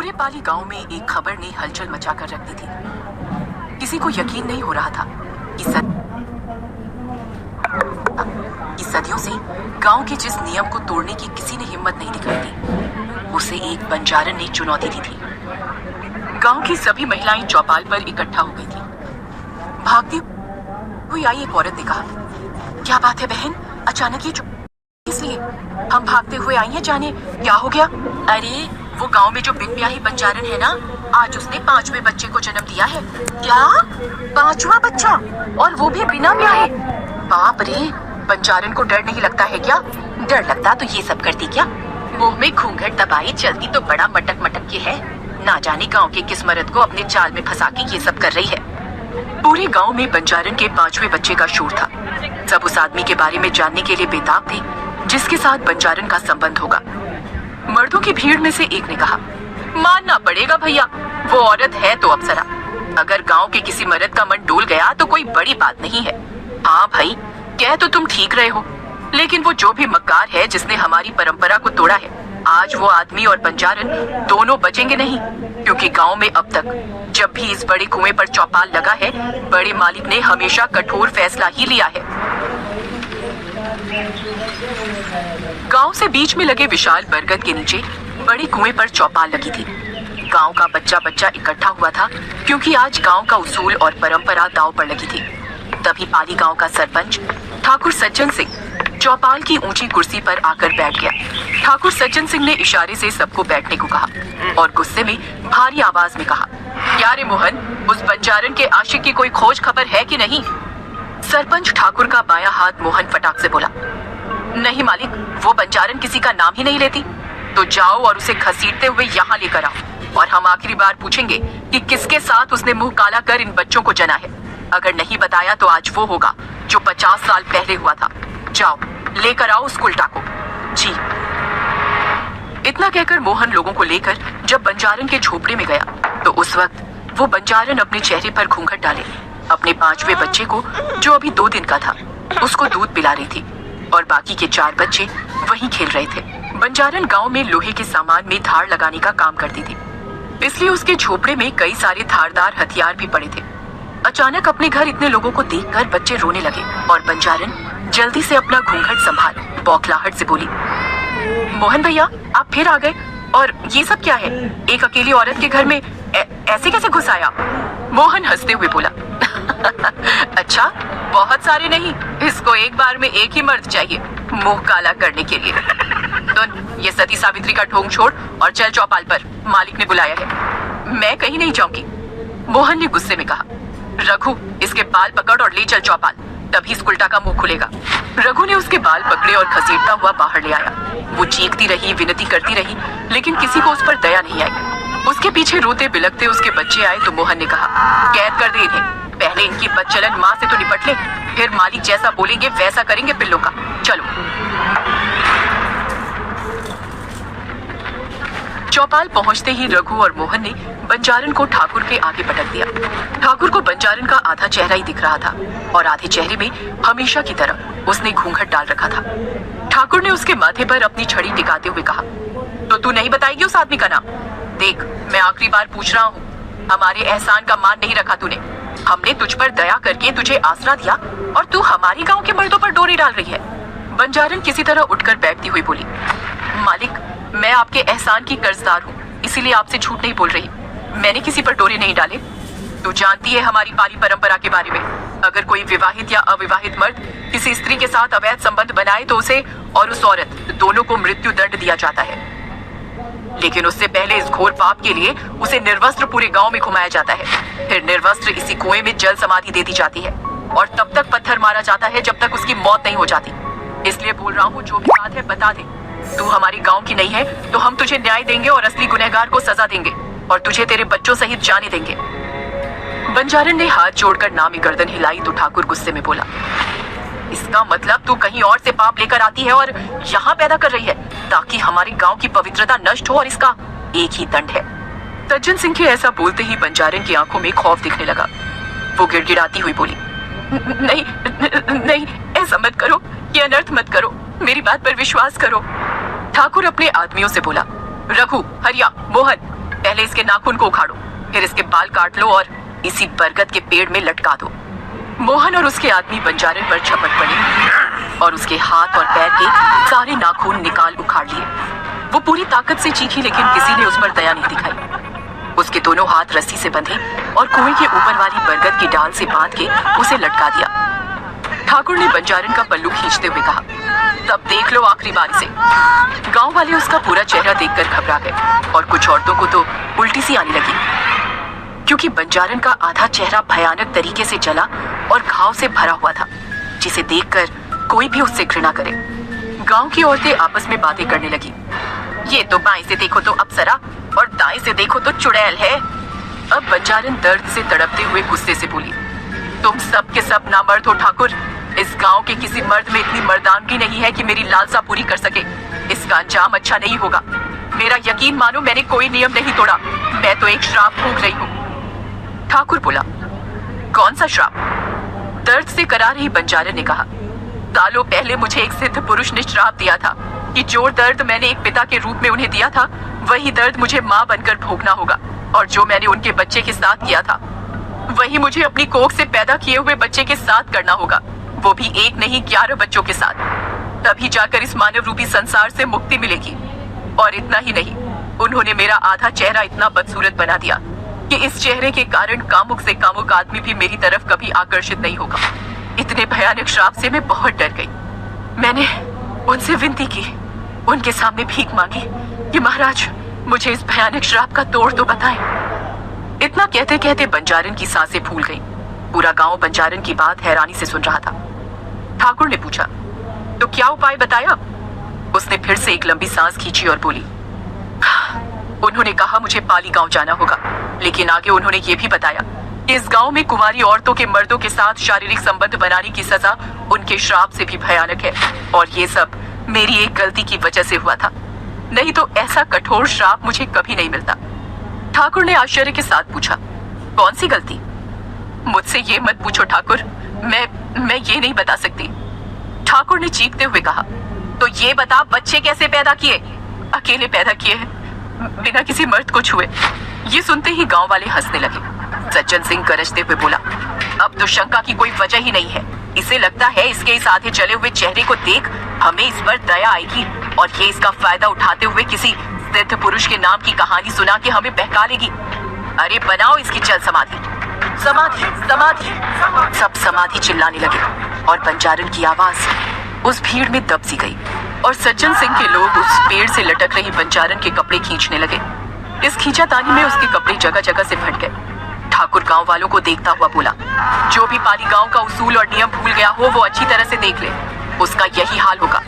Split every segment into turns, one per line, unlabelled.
पूरे पाली गांव में एक खबर ने हलचल मचाकर रख दी थी। किसी को यकीन नहीं हो रहा था कि सदियों से गांव के जिस नियम को तोड़ने की किसी ने हिम्मत नहीं दिखाई थी, उसे एक बंजारन ने चुनौती दी थी। गांव की सभी महिलाएं चौपाल पर इकट्ठा हो गई थी। भागती हुई आई एक औरत ने कहा, क्या बात है बहन, अचानक ये इसलिए हम भागते हुए आई हैं, जाने क्या हो गया? अरे वो गांव में जो बिन ब्याही बंजारन है ना, आज उसने 5वें बच्चे को जन्म दिया है। क्या? 5वां बच्चा, और वो भी बिना ब्याहे? बाप रे, बंजारन को डर नहीं लगता है क्या? डर लगता तो ये सब करती क्या? मुंह में घूंघट दबाई चलती तो बड़ा मटक मटक के है। ना जाने गांव के किस मर्द को अपने जाल में फंसा के ये सब कर रही है। पूरे गांव में बंजारन के 5वें बच्चे का शोर था। सब उस आदमी के बारे में जानने के लिए बेताब थे जिसके साथ बंजारन का संबंध होगा। मर्दों की भीड़ में से एक ने कहा, मानना पड़ेगा भैया, वो औरत है तो अप्सरा। अगर गांव के किसी मर्द का मन डोल गया तो कोई बड़ी बात नहीं है। हाँ भाई, कह तो तुम ठीक रहे हो, लेकिन वो जो भी मक्कार है जिसने हमारी परंपरा को तोड़ा है, आज वो आदमी और बंजारन दोनों बचेंगे नहीं। क्योंकि गांव में अब तक जब भी इस बड़े कुएं पर चौपाल लगा है, बड़े मालिक ने हमेशा कठोर फैसला ही लिया है। गांव से बीच में लगे विशाल बरगद के नीचे बड़े कुएं पर चौपाल लगी थी। गांव का बच्चा बच्चा इकट्ठा हुआ था क्योंकि आज गांव का उसूल और परंपरा दांव पर लगी थी। तभी पाली गांव का सरपंच ठाकुर सज्जन सिंह चौपाल की ऊंची कुर्सी पर आकर बैठ गया। ठाकुर सज्जन सिंह ने इशारे से सबको बैठने को कहा और गुस्से में भारी आवाज में कहा, क्या रे मोहन, उस बंजारन के आशिक की कोई खोज खबर है कि नहीं? सरपंच ठाकुर का बायां हाथ मोहन फटाक से बोला, नहीं मालिक, वो बंजारन किसी का नाम ही नहीं लेती। तो जाओ और उसे घसीटते हुए यहाँ लेकर आओ और हम आखिरी बार पूछेंगे कि किसके साथ उसने मुंह काला कर इन बच्चों को जना है। अगर नहीं बताया तो आज वो होगा जो 50 साल पहले हुआ था। जाओ लेकर आओ उस उल्टा को। जी। इतना कहकर मोहन लोगों को लेकर जब बंजारन के झोपड़े में गया तो उस वक्त वो बंजारन अपने चेहरे पर घूंघट डाले अपने 5वें बच्चे को, जो अभी 2 दिन का था, उसको दूध पिला रही थी और बाकी के 4 बच्चे वहीं खेल रहे थे। बंजारन गांव में लोहे के सामान में धार लगाने का काम करती थी, इसलिए उसके झोपड़े में कई सारे धारदार हथियार भी पड़े थे। अचानक अपने घर इतने लोगों को देखकर बच्चे रोने लगे और बंजारन जल्दी से अपना घूंघट संभाल बौखलाहट से बोली, मोहन भैया, आप फिर आ गए, और ये सब क्या है? एक अकेली औरत के घर में ऐसे कैसे घुस आया? मोहन हंसते हुए बोला, अच्छा, बहुत सारे नहीं, इसको एक बार में एक ही मर्द चाहिए मुंह काला करने के लिए। तो ये सती सावित्री का ढोंग छोड़ और चल चौपाल पर, मालिक ने बुलाया है। मैं कहीं नहीं जाऊंगी, मोहन ने गुस्से में कहा। रघु, इसके बाल पकड़ और ले चल चौपाल, तभी इस उल्टा का मुंह खुलेगा। रघु ने उसके बाल पकड़े और घसीटता हुआ बाहर ले आया। वो चीखती रही, विनती करती रही, लेकिन किसी को उस पर दया नहीं आई। उसके पीछे रोते बिलखते उसके बच्चे आए तो मोहन ने कहा, कैद कर दे इन्हें, पहले इनकी बदचलन माँ से तो निपट ले, फिर मालिक जैसा बोलेंगे वैसा करेंगे पिल्लों का। चलो। चौपाल पहुंचते ही रघु और मोहन ने बंजारन को ठाकुर के आगे पटक दिया। ठाकुर को बंजारन का आधा चेहरा ही दिख रहा था और आधे चेहरे में हमेशा की तरह उसने घूंघट डाल रखा था। ठाकुर ने उसके माथे पर अपनी छड़ी टिकाते हुए कहा, तो तू नहीं बताएगी उस आदमी का नाम? देख, मैं आखिरी बार पूछ रहा हूँ, हमारे एहसान का मान नहीं रखा तूने। हमने तुझ पर दया करके तुझे आसरा दिया और तू हमारी गांव के मर्दों पर डोरी डाल रही है। बंजारन किसी तरह उठकर बैठती हुई बोली, मालिक, मैं आपके एहसान की कर्जदार हूँ, इसीलिए आपसे झूठ नहीं बोल रही। मैंने किसी पर डोरे नहीं डाले। तू जानती है हमारी पाली परंपरा के बारे में, अगर कोई विवाहित या अविवाहित मर्द किसी स्त्री के साथ अवैध संबंध बनाए तो उसे और उस औरत दोनों को मृत्यु दंड दिया जाता है। लेकिन उससे पहले इस घोर पाप के लिए उसे निर्वस्त्र पूरे गांव में घुमाया जाता है, फिर निर्वस्त्र इसी कुएं में जल समाधि दे दी जाती है और तब तक पत्थर मारा जाता है जब तक उसकी मौत नहीं हो जाती। इसलिए बोल रहा हूँ, जो भी बात है बता दे। तू हमारी गांव की नहीं है तो हम तुझे न्याय देंगे और असली गुनहगार को सजा देंगे और तुझे तेरे बच्चों सहित जाने देंगे। बंजारन ने हाथ जोड़कर नामी गर्दन हिलाई तो ठाकुर गुस्से में बोला, इसका मतलब तू कहीं और से पाप लेकर आती है और यहाँ पैदा कर रही है ताकि हमारे गांव की पवित्रता नष्ट हो, और इसका एक ही दंड है। सज्जन सिंह के ऐसा बोलते ही बंजारन की आंखों में खौफ दिखने लगा। वो गिड़गिड़ाती हुई बोली, नहीं नहीं, ऐसा मत करो, ये अनर्थ मत करो, मेरी बात पर विश्वास करो। ठाकुर अपने आदमियों से बोला, रघु, हरिया, मोहन, पहले इसके नाखून को उखाड़ो, फिर इसके बाल काट लो और इसी बरगद के पेड़ में लटका दो। मोहन और उसके आदमी बंजारन पर झपट पड़े और उसके हाथ और पैर के सारे नाखून निकाल उखाड़ लिए। वो पूरी ताकत से चीखी, लेकिन किसी ने उस पर दया नहीं दिखाई। उसके दोनों हाथ रस्सी से बंधे और कुएं के ऊपर वाली बरगद की डाल से बांध के उसे लटका दिया। ठाकुर ने बंजारन का पल्लू खींचते हुए कहा, तब देख लो आखिरी बार से। गांव वाले उसका पूरा चेहरा देखकर घबरा गए और कुछ औरतों को तो उल्टी सी आने लगी, क्योंकि बंजारन का आधा चेहरा भयानक तरीके से जला और घाव से भरा हुआ था, जिसे देखकर कोई भी उससे घृणा करे। गांव की औरतें आपस में बातें करने लगी। ये तो बाएं से देखो तो अप्सरा और दाएं से देखो तो चुड़ैल है। अब बंजारन दर्द से तड़पते हुए गुस्से से बोली, तुम सब के सब नामर्द हो ठाकुर। इस गांव के किसी मर्द में इतनी मर्दानगी नहीं है कि मेरी लालसा पूरी कर सके। इसका अंजाम अच्छा नहीं होगा। मेरा यकीन मानो, मैंने कोई नियम नहीं तोड़ा, मैं तो एक श्राप भोग रही हूँ। ठाकुर बोला, कौन सा श्राप? दर्द से करा रही बंजारन ने कहा, सालों पहले मुझे एक सिद्ध पुरुष ने श्राप दिया था कि जो दर्द मैंने एक पिता के रूप में उन्हें दिया था, वही दर्द मुझे माँ बनकर भोगना होगा, और जो मैंने उनके बच्चे के साथ किया था, वही मुझे अपनी कोख से पैदा किए हुए बच्चे के साथ करना होगा, वो भी एक नहीं 11 बच्चों के साथ। तभी जाकर इस मानव रूपी संसार से मुक्ति मिलेगी। और इतना ही नहीं, उन्होंने मेरा आधा चेहरा इतना बदसूरत बना दिया कि इस चेहरे के कारण कामुक से कामुक आदमी भी मेरी तरफ कभी आकर्षित नहीं होगा। इतने भयानक श्राप से मैं बहुत डर गई। मैंने उनसे विनती की, उनके सामने भीख मांगी कि महाराज मुझे इस भयानक श्राप का तोड़ तो बताएं। इतना कहते कहते बंजारन की सांसें फूल गईं। पूरा गांव बंजारन की बात हैरानी से सुन रहा था। ठाकुर ने पूछा, तो क्या उपाय बताया? उसने फिर से एक लंबी सांस खींची और बोली, उन्होंने कहा मुझे पाली गांव जाना होगा, लेकिन आगे उन्होंने ये भी बताया कि इस गांव में कुंवारी औरतों के मर्दों के साथ शारीरिक संबंध बनाने की सजा उनके श्राप से भी भयानक है, और ये सब मेरी एक गलती की वजह से हुआ था, नहीं तो ऐसा कठोर श्राप मुझे कभी नहीं मिलता। ठाकुर ने आश्चर्य के साथ पूछा, कौन सी गलती? मुझसे ये मत पूछो ठाकुर, मैं ये नहीं बता सकती। ठाकुर ने चीखते हुए कहा, तो ये बता बच्चे कैसे पैदा किए? अकेले पैदा किए हैं, बिना किसी मर्द को छुए। ये सुनते ही गांव वाले हंसने लगे। सज्जन सिंह गरजते हुए बोला, अब तो शंका की कोई वजह ही नहीं है। इसे लगता है इसके इस आधे जले हुए चेहरे को देख हमें इस पर दया आएगी और ये इसका फायदा उठाते हुए किसी सिद्ध पुरुष के नाम की कहानी सुना के हमें बहका लेगी। अरे बनाओ इसकी जल समाधि। समाधि समाधि। सब समाधि चिल्लाने लगे और बंजारन की आवाज उस भीड़ में दब सी गई और सज्जन सिंह के लोग उस पेड़ से लटक रही बंजारन के कपड़े खींचने लगे। इस खींचातानी में उसके कपड़े जगह जगह से फट गए। ठाकुर गांव वालों को देखता हुआ बोला, जो भी पाली गांव का उसूल और नियम भूल गया हो वो अच्छी तरह से देख ले, उसका यही हाल होगा।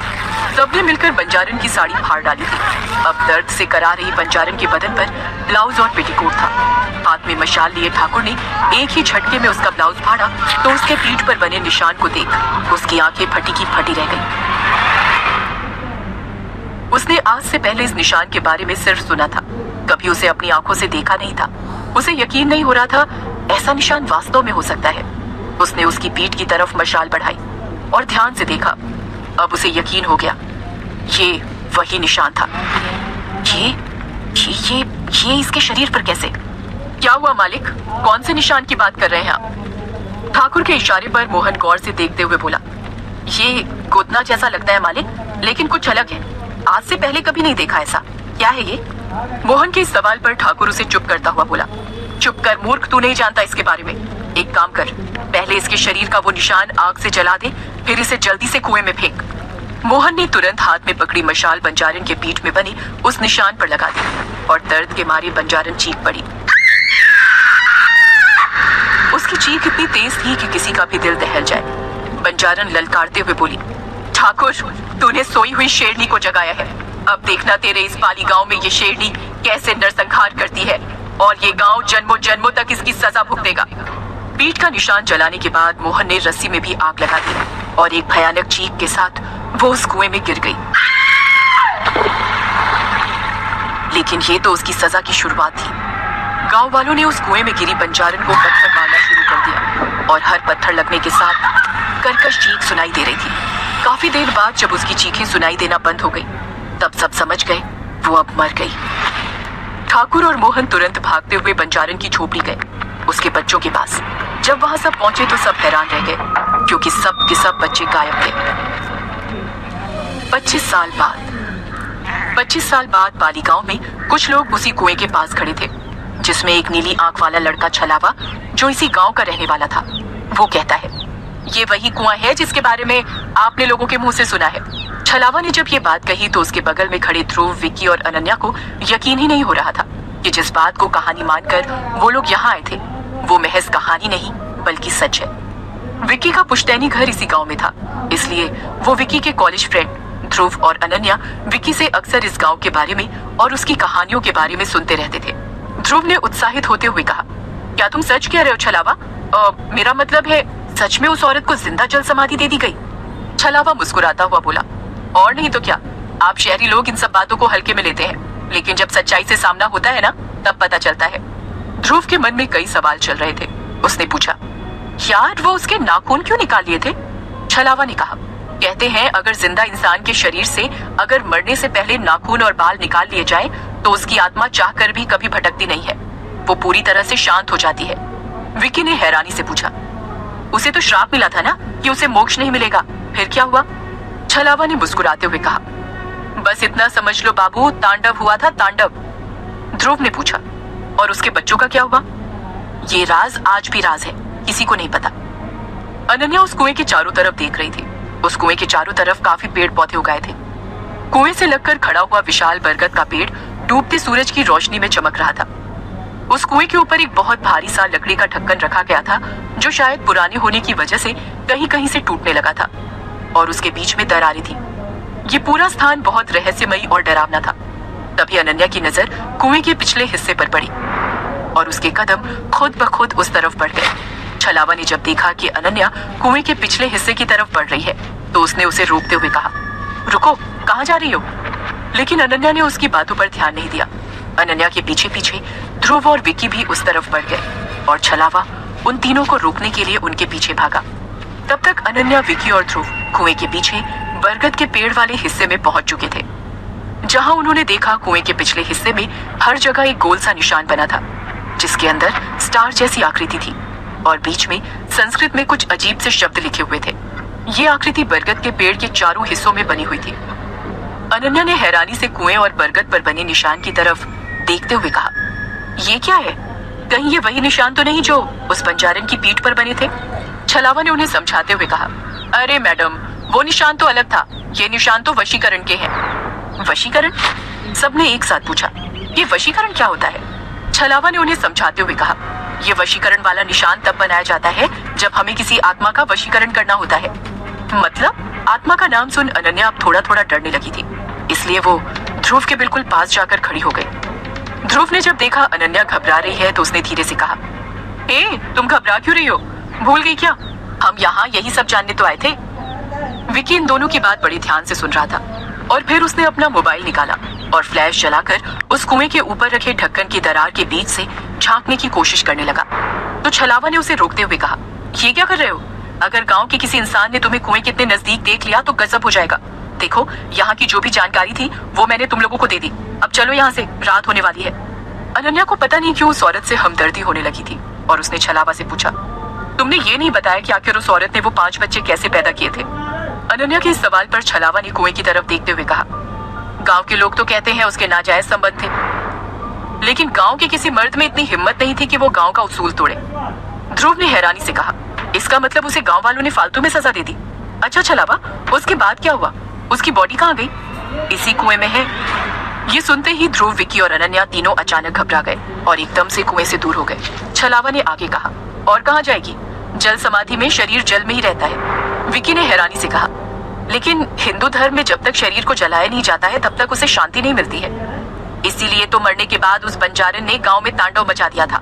सबने मिलकर बंजारन की साड़ी फाड़ डाली थी। अब दर्द से करा रही बंजारन के बदन पर ब्लाउज और पेटीकोट था। हाथ में मशाल लिए ठाकुर ने एक ही झटके में उसका ब्लाउज फाड़ा तो उसके पीठ पर बने निशान को देख उसकी आंखें फटी की फटी रह गईं। उसने आज से पहले इस निशान के बारे में सिर्फ सुना था, कभी उसे अपनी आंखों से देखा नहीं था। उसे यकीन नहीं हो रहा था ऐसा निशान वास्तव में हो सकता है। उसने उसकी पीठ की तरफ मशाल बढ़ाई और ध्यान से देखा। अब उसे यकीन हो गया, ये वही निशान था। ये इसके शरीर पर कैसे? क्या हुआ मालिक, कौन से निशान की बात कर रहे हैं आप? ठाकुर के इशारे पर मोहन गौर से देखते हुए बोला, ये गोदना जैसा लगता है मालिक, लेकिन कुछ अलग है। आज से पहले कभी नहीं देखा ऐसा। क्या है ये? मोहन के इस सवाल पर ठाकुर उसे चुप करता हुआ बोला, चुप कर मूर्ख, तू नहीं जानता इसके बारे में। एक काम कर, पहले इसके शरीर का वो निशान आग से जला दे, फिर इसे जल्दी से कुएं में फेंक। मोहन ने तुरंत हाथ में पकड़ी मशाल बंजारन के पीठ में बनी उस निशान पर लगा दी और दर्द के मारे बंजारन चीख पड़ी। उसकी चीख इतनी तेज थी कि किसी का भी दिल दहल जाए। बंजारन ललकारते हुए बोली, ठाकुर तूने सोई हुई शेरनी को जगाया है। अब देखना तेरे इस पाली गांव में ये शेरनी कैसे नरसंहार करती है, और ये गांव जन्मों जन्मों तक इसकी सजा भुगतेगा। पीठ का निशान जलाने के बाद मोहन ने रस्सी में भी आग लगा दी और एक भयानक चीख के साथ वो उस कुएं में गिर गई। लेकिन ये तो उसकी सजा की शुरुआत थी। गांव वालों ने उस कुएं में गिरी बंजारन को पत्थर मारना शुरू कर दिया और हर पत्थर लगने के साथ कर्कश चीख सुनाई दे रही थी। काफी देर बाद जब उसकी चीखें सुनाई देना बंद हो गई, तब सब समझ गए वो अब मर गई। ठाकुर और मोहन तुरंत भागते हुए बंजारन की झोपड़ी गए, उसके बच्चों के पास। जब वहां सब पहुंचे तो सब हैरान रह गए, क्योंकि सब के सब बच्चे गायब थे। 25 साल बाद पाली गांव में कुछ लोग उसी कुएं के पास खड़े थे, जिसमें एक नीली आंख वाला लड़का छलावा, जो इसी गांव का रहने वाला था। वो कहता है, ये वही कुआं है जिसके बारे में आपने लोगों के मुंह से सुना है। छलावा ने जब ये बात कही तो उसके बगल में खड़े ध्रुव, विक्की और अनन्या को यकीन ही नहीं हो रहा था कि जिस बात को कहानी मानकर वो लोग यहाँ आए थे, वो महज कहानी नहीं बल्कि सच है। विक्की का पुश्तैनी घर इसी गांव में था, इसलिए वो विक्की के कॉलेज फ्रेंड ध्रुव और अनन्या विक्की से अक्सर इस गांव के बारे में और उसकी कहानियों के बारे में सुनते रहते थे। ध्रुव ने उत्साहित होते हुए कहा, क्या तुम सच कह रहे हो छलावा? मेरा मतलब है, सच में उस औरत को जिंदा जल समाधि दे दी गई? छलावा मुस्कुराता हुआ बोला, और नहीं तो क्या, आप शहरी लोग इन सब बातों को हल्के में लेते हैं, लेकिन जब सच्चाई से सामना होता है ना, तब पता चलता है। ध्रुव के मन में कई सवाल चल रहे थे। उसने पूछा, यार वो उसके नाखून क्यों निकाल लिए थे? छलावा ने कहा, कहते हैं अगर जिंदा इंसान के शरीर से अगर मरने से पहले नाखून और बाल निकाल लिए जाए तो उसकी आत्मा चाहकर भी कभी भटकती नहीं है, वो पूरी तरह से शांत हो जाती है। विक्की ने हैरानी से पूछा, उसे तो श्राप मिला था ना कि उसे मोक्ष नहीं मिलेगा, फिर क्या हुआ? छलावा ने मुस्कुराते हुए कहा, बस इतना समझ लो बाबू, तांडव हुआ था, तांडव। ध्रुव ने पूछा, और उसके बच्चों का क्या हुआ? ये राज आज भी राज है, किसी को नहीं पता। अनन्या उस कुएं के चारों तरफ देख रही थी। उस कुएं के चारों तरफ काफी पेड़ पौधे उगाए थे। कुएं से लगकर खड़ा हुआ विशाल बरगद का पेड़ डूबते सूरज की रोशनी में चमक रहा था। उस कुएं के ऊपर एक बहुत भारी सा लकड़ी का ढक्कन रखा गया था, जो शायद पुराने होने की वजह से कहीं कहीं से टूटने लगा था, और उसके बीच में दरारें थी। ये पूरा स्थान बहुत रहस्यमयी और डरावना था। तभी अनन्या की नजर कुएं के पिछले हिस्से पर पड़ी और उसके कदम खुद ब खुद उस तरफ बढ़ गए। छलावा ने जब देखा कि अनन्या कुएं के पिछले हिस्से की तरफ बढ़ रही है, तो उसने उसे रोकते हुए कहा, रुको, कहाँ जा रही हो? लेकिन अनन्या ने उसकी बातों पर ध्यान नहीं दिया। अनन्या के पीछे पीछे ध्रुव और विक्की भी उस तरफ बढ़ गए और छलावा उन तीनों को रोकने के लिए उनके पीछे भागा। तब तक अनन्या, विक्की और ध्रुव कुएं के पीछे बरगद के पेड़ वाले हिस्से में पहुंच चुके थे, जहां उन्होंने देखा कुएं के पिछले हिस्से में हर जगह एक गोल सा निशान बना था, जिसके अंदर स्टार जैसी आकृति थी और बीच में संस्कृत में कुछ अजीब से शब्द लिखे हुए थे। ये आकृति बरगद के पेड़ के चारों हिस्सों में बनी हुई थी। अनन्या ने हैरानी से कुएं और बरगद पर बने निशान की तरफ देखते हुए कहा, ये क्या है? कहीं ये वही निशान तो नहीं जो उस बंजारन की पीठ पर बने थे? छलावा ने उन्हें समझाते हुए कहा, अरे मैडम, वो निशान तो अलग था, ये निशान तो वशीकरण के हैं। वशीकरण? सबने एक साथ पूछा, ये वशीकरण क्या होता है? छलावा ने उन्हें समझाते हुए कहा, ये वशीकरण वाला निशान तब बनाया जाता है जब हमें किसी आत्मा का वशीकरण करना होता है। मतलब? आत्मा का नाम सुन अनन्या अब थोड़ा थोड़ा डरने लगी थी, इसलिए वो ध्रुव के बिल्कुल पास जाकर खड़ी हो गई। ध्रुव ने जब देखा अनन्या घबरा रही है तो उसने धीरे से कहा, ए, तुम घबरा क्यों रही हो? भूल गई क्या? हम यहाँ यही सब जानने तो आए थे। विक्की इन दोनों की बात बड़ी ध्यान से सुन रहा था और फिर उसने अपना मोबाइल निकाला और फ्लैश जलाकर उस कुएं के ऊपर रखे ढक्कन की दरार के बीच से झांकने की कोशिश करने लगा। तो छलावा ने उसे रोकते हुए कहा, ये क्या कर रहे हो? अगर गांव के किसी इंसान ने तुम्हें कुएं कितने नजदीक देख लिया तो गजब हो जाएगा। देखो, यहाँ की जो भी जानकारी थी वो मैंने तुम लोगों को दे दी। अब चलो यहाँ से, रात होने वाली है। अनन्या को पता नहीं क्यों उस औरत से हमदर्दी होने लगी थी और उसने छलावा से पूछा, तुमने ये नहीं बताया कि आखिर उस औरत ने वो 5 बच्चे कैसे पैदा किए थे? अनन्या के इस सवाल पर छलावा ने कुएं की तरफ देखते हुए कहा, गांव के लोग तो कहते हैं उसके नाजायज संबंध थे, लेकिन गांव के किसी मर्द में इतनी हिम्मत नहीं थी कि वो गांव का उसूल तोड़े। ध्रुव ने हैरानी से कहा, इसका मतलब उसे गांव वालों ने फालतू में सजा दे दी? अच्छा छलावा, उसके बाद क्या हुआ? उसकी बॉडी कहाँ गई? इसी कुएं में है। ये सुनते ही ध्रुव, विक्की और अनन्या तीनों अचानक घबरा गए और एकदम से कुएं से दूर हो गए। छलावा ने आगे कहा, और कहाँ जाएगी? जल समाधि में शरीर जल में ही रहता है। विक्की ने हैरानी से कहा, लेकिन हिंदू धर्म में जब तक शरीर को जलाया नहीं जाता है तब तक उसे शांति नहीं मिलती है। इसीलिए तो मरने के बाद उस बंजारन ने गांव में तांडव मचा दिया था,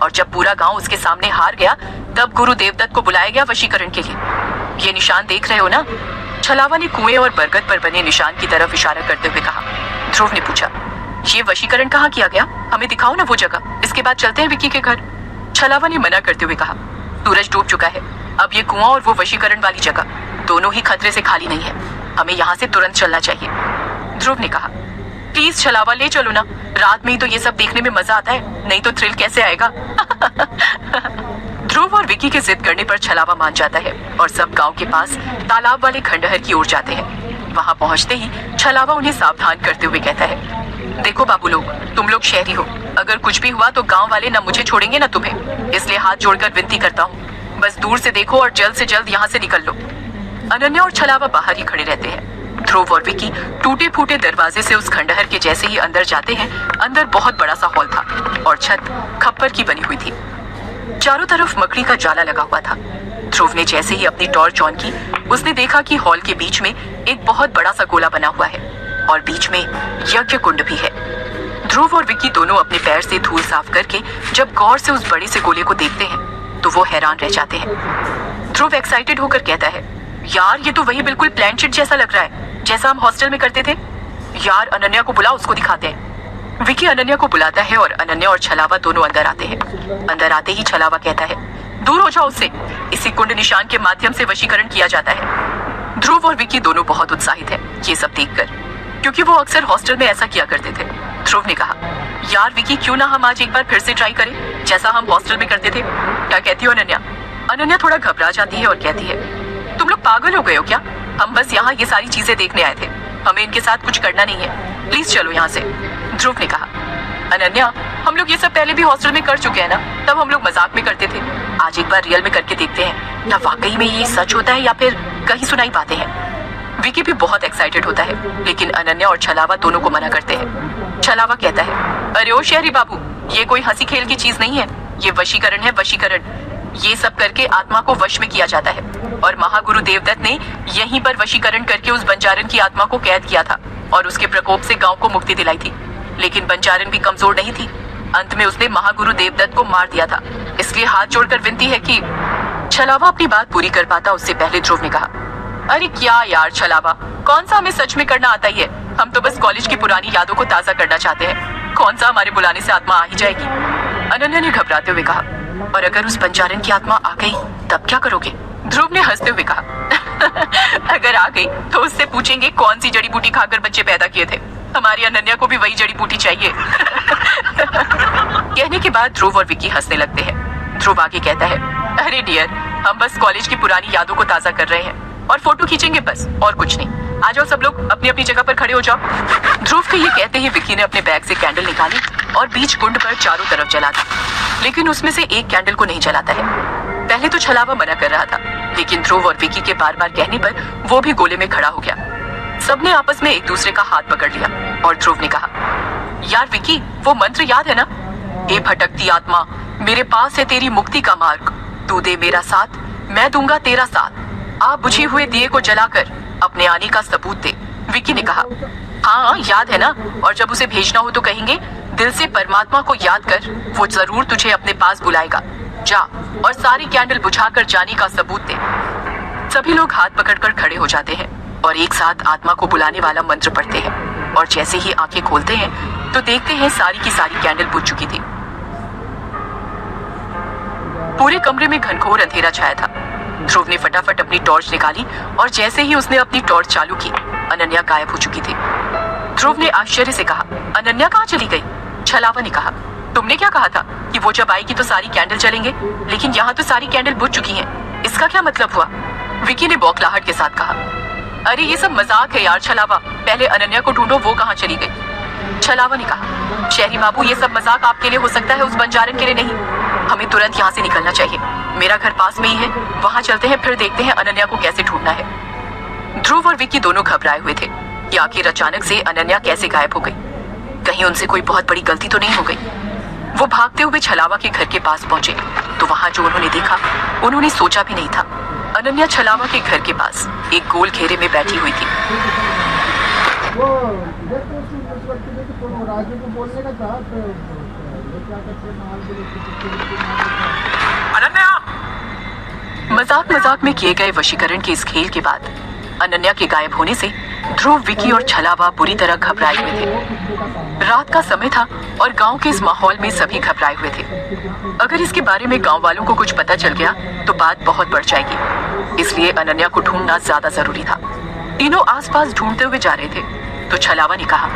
और जब पूरा गांव उसके सामने हार गया तब गुरु देवदत्त को बुलाया गया वशीकरण के लिए। ये निशान देख रहे हो ना? छलावा ने कुएं और बरगद पर बने निशान की तरफ इशारा करते हुए कहा। ध्रुव ने पूछा, ये वशीकरण कहाँ किया गया? हमें दिखाओ ना वो जगह, इसके बाद चलते हैं विक्की के घर। छलावा ने मना करते हुए कहा, सूरज डूब चुका है, अब ये कुआं और वो वशीकरण वाली जगह दोनों ही खतरे से खाली नहीं है, हमें यहाँ से तुरंत चलना चाहिए। ध्रुव ने कहा, प्लीज छलावा ले चलो ना, रात में ही तो ये सब देखने में मजा आता है, नहीं तो थ्रिल कैसे आएगा। ध्रुव और विकी के जिद करने पर छलावा मान जाता है और सब गांव के पास तालाब वाले खंडहर की ओर जाते हैं। वहां पहुंचते ही छलावा उन्हें सावधान करते हुए कहता है, देखो बाबू लोग, तुम लोग शहरी हो, अगर कुछ भी हुआ तो गांव वाले न मुझे छोड़ेंगे न तुम्हें, इसलिए हाथ जोड़कर विनती करता हूँ, बस दूर से देखो और जल्द से जल्द यहाँ से निकल लो। अनन्या और छलावा बाहर ही खड़े रहते हैं। ध्रुव और विकी टूटे फूटे दरवाजे से उस खंडहर के जैसे ही अंदर जाते हैं, अंदर बहुत बड़ा सा हॉल था और छत खप्पर की बनी हुई थी। चारों तरफ मकड़ी का जाला लगा हुआ था। ध्रुव ने जैसे ही अपनी टॉर्च ऑन की, उसने देखा कि हॉल के बीच में एक बहुत बड़ा सा गोला बना हुआ है और बीच में यज्ञ कुंड भी है। ध्रुव और विकी दोनों अपने पैर से धूल साफ करके जब गौर से उस बड़े से गोले को देखते हैं तो वो हैरान रह जाते हैं। ध्रुव एक्साइटेड होकर कहता है, यार ये तो वही बिल्कुल प्लानशीट जैसा लग रहा है जैसा हम हॉस्टल में करते थे। यार अनन्या को बुला, उसको दिखाते हैं। विकी अनन्या को बुलाता है और अनन्या और छलावा दोनों अंदर आते हैं। अंदर आते ही छलावा कहता है, दूर हो जाओ उससे, इसी कुंड निशान के माध्यम से वशीकरण किया जाता है। ध्रुव और विकी दोनों बहुत उत्साहित हैं ये सब देखकर, क्योंकि वो अक्सर हॉस्टल में ऐसा किया करते थे। ध्रुव ने कहा, यार विकी क्यों ना हम आज एक बार फिर से ट्राई करें जैसा हम हॉस्टल में करते थे, क्या कहती हो अनन्या? अनन्या थोड़ा घबरा जाती है और कहती है, तुम लोग पागल हो गए हो क्या? हम बस यहाँ ये सारी चीजें देखने आए थे, हमें इनके साथ कुछ करना नहीं है, प्लीज चलो यहाँ से। ध्रुव ने कहा, अनन्या हम लोग ये सब पहले भी हॉस्टल में कर चुके हैं ना, तब हम लोग मजाक में करते थे, आज एक बार रियल में करके देखते हैं, या वाकई में ये सच होता है या फिर कहीं सुनाई बातें हैं। विकी भी बहुत एक्साइटेड होता है, लेकिन अनन्या और छलावा दोनों को मना करते हैं। छलावा कहता है, अरे ओ शहरी बाबू, ये कोई हंसी खेल की चीज नहीं है, ये वशीकरण है, वशीकरण। ये सब करके आत्मा को वश में किया जाता है और महागुरु देवदत्त ने यहीं पर वशीकरण करके उस बंजारन की आत्मा को कैद किया था और उसके प्रकोप से गांव को मुक्ति दिलाई थी। लेकिन बंजारन भी कमजोर नहीं थी, अंत में उसने महागुरु देवदत्त को मार दिया था, इसलिए हाथ जोड़कर विनती है कि। छलावा अपनी बात पूरी कर पाता उससे पहले ध्रुव ने कहा, अरे क्या यार छलावा, कौन सा हमें सच में करना आता ही है, हम तो बस कॉलेज की पुरानी यादों को ताजा करना चाहते हैं, कौन सा हमारे बुलाने से आत्मा आ ही जाएगी। अनन्या ने घबराते हुए कहा, और अगर उस बंजारन की आत्मा आ गई तब क्या करोगे? ध्रुव ने हंसते हुए कहा, अगर आ गई तो उससे पूछेंगे कौन सी जड़ी बूटी खाकर बच्चे पैदा किए थे, हमारी अनन्या को भी वही जड़ी बूटी चाहिए। कहने के बाद ध्रुव और विकी हंसने लगते हैं। ध्रुव आगे कहता है, अरे डियर, हम बस कॉलेज की पुरानी यादों को ताजा कर रहे हैं और फोटो खींचेंगे बस, और कुछ नहीं। आ जाओ सब लोग अपनी अपनी जगह पर खड़े हो जाओ। ध्रुव के ये कहते ही विकी ने अपने बैग से कैंडल निकाली और बीच कुंड पर चारों तरफ जला दी, लेकिन उसमें से एक कैंडल को नहीं जलाता है। पहले तो छलावा मना कर रहा था, लेकिन ध्रुव और विकी के बार बार कहने पर वो भी गोले में खड़ा हो गया। सबने आपस में एक दूसरे का हाथ पकड़ लिया और ध्रुव ने कहा, यार विकी, वो मंत्र याद है ना? ए भटकती आत्मा, मेरे पास है तेरी मुक्ति का मार्ग, तू दे मेरा साथ, मैं दूंगा तेरा साथ, आप बुझे हुए दिए को जलाकर अपने आने का सबूत दे। विकी ने कहा, हाँ याद है ना, और जब उसे भेजना हो तो कहेंगे दिल से परमात्मा को याद कर, वो जरूर तुझे अपने पास बुलाएगा, जा और सारी कैंडल बुझाकर जाने का सबूत दे। सभी लोग हाथ पकड़कर खड़े हो जाते हैं और एक साथ आत्मा को बुलाने वाला मंत्र पढ़ते हैं, और जैसे ही आंखें खोलते हैं तो देखते हैं सारी की सारी कैंडल बुझ चुकी थी। पूरे कमरे में घनघोर अंधेरा छाया था। ध्रुव ने फटाफट अपनी टॉर्च निकाली और जैसे ही उसने अपनी टॉर्च चालू की, अनन्या गायब हो चुकी थी। ध्रुव ने आश्चर्य से कहा, अनन्या कहाँ चली गई? छलावा ने कहा, तुमने क्या कहा था कि वो जब आएगी तो सारी कैंडल जलेंगे, लेकिन यहाँ तो सारी कैंडल बुझ चुकी हैं, इसका क्या मतलब हुआ? विकी ने बौखलाहट के साथ कहा, अरे ये सब मजाक है यार छलावा, पहले अनन्या को ढूंढो, वो कहाँ चली गई? छलावा ने कहा, शहरी बाबू, ये सब मजाक आपके लिए हो सकता है, उस बंजारन के लिए नहीं। हमें तुरंत यहाँ से निकलना चाहिए, मेरा घर पास में ही है, वहाँ चलते हैं, फिर देखते हैं अनन्या को कैसे ढूंढना है। ध्रुव और विकी दोनों घबराए हुए थे कि आखिर अचानक से अनन्या कैसे गायब हो गई, कहीं उनसे कोई बहुत बड़ी गलती तो नहीं हो गई। वो भागते हुए छलावा के घर के पास पहुंचे तो वहाँ जो उन्होंने देखा, उन्होंने सोचा भी नहीं था। अनन्या छलावा के घर के पास एक गोल घेरे में बैठी हुई थी। मजाक मजाक में किए गए वशीकरण के इस खेल के बाद अनन्या के गायब होने से ध्रुव, विकी और छलावा बुरी तरह घबराए हुए थे। रात का समय था और गांव के इस माहौल में सभी घबराए हुए थे। अगर इसके बारे में गांव वालों को कुछ पता चल गया तो बात बहुत बढ़ जाएगी, इसलिए अनन्या को ढूंढना ज्यादा जरूरी था। तीनों आसपास ढूंढते हुए जा रहे थे तो छलावा ने कहा,